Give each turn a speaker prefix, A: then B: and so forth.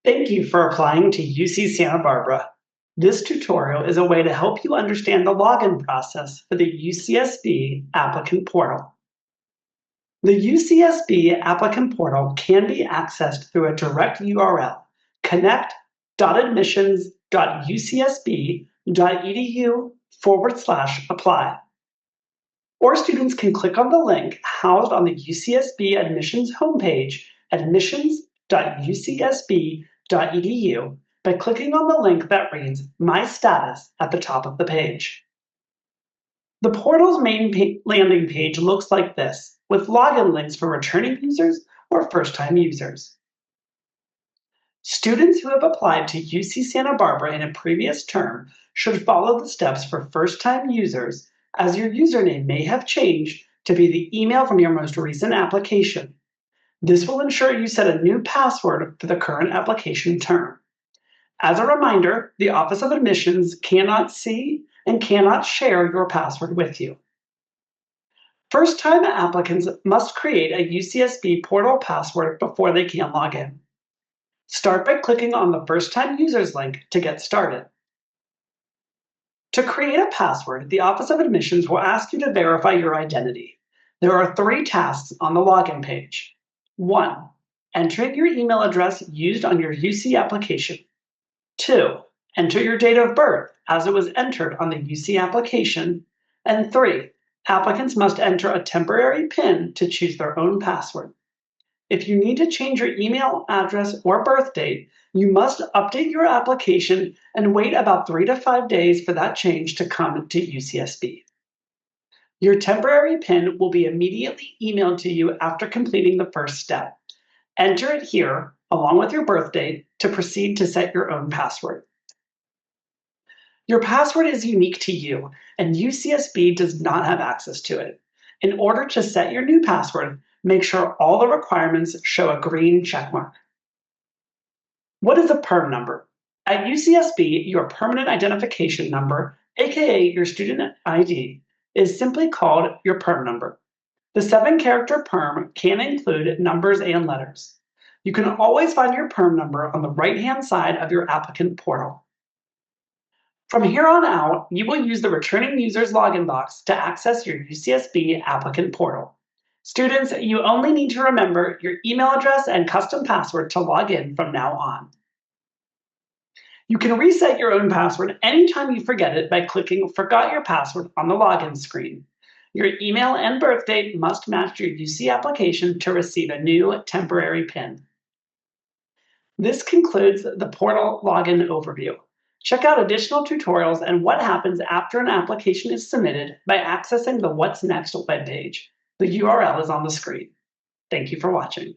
A: Thank you for applying to UC Santa Barbara. This tutorial is a way to help you understand the login process for the UCSB applicant portal. The UCSB applicant portal can be accessed through a direct URL, connect.admissions.ucsb.edu/apply. Or students can click on the link housed on the UCSB admissions homepage, admissions.ucsb.edu, by clicking on the link that reads My Status at the top of the page. The portal's main landing page looks like this, with login links for returning users or first-time users. Students who have applied to UC Santa Barbara in a previous term should follow the steps for first-time users, as your username may have changed to be the email from your most recent application. This will ensure you set a new password for the current application term. As a reminder, the Office of Admissions cannot see and cannot share your password with you. First-time applicants must create a UCSB portal password before they can log in. Start by clicking on the First-Time Users link to get started. To create a password, the Office of Admissions will ask you to verify your identity. There are 3 tasks on the login page. 1. Entering your email address used on your UC application. 2. Enter your date of birth as it was entered on the UC application. And 3. Applicants must enter a temporary PIN to choose their own password. If you need to change your email address or birth date, you must update your application and wait about 3 to 5 days for that change to come to UCSB. Your temporary PIN will be immediately emailed to you after completing the first step. Enter it here, along with your birth date, to proceed to set your own password. Your password is unique to you, and UCSB does not have access to it. In order to set your new password, make sure all the requirements show a green checkmark. What is a PERM number? At UCSB, your permanent identification number, aka your student ID, is simply called your PERM number. The 7-character PERM can include numbers and letters. You can always find your PERM number on the right-hand side of your applicant portal. From here on out, you will use the Returning Users login box to access your UCSB applicant portal. Students, you only need to remember your email address and custom password to log in from now on. You can reset your own password anytime you forget it by clicking Forgot Your Password on the login screen. Your email and birth date must match your UC application to receive a new temporary PIN. This concludes the portal login overview. Check out additional tutorials and what happens after an application is submitted by accessing the What's Next webpage. The URL is on the screen. Thank you for watching.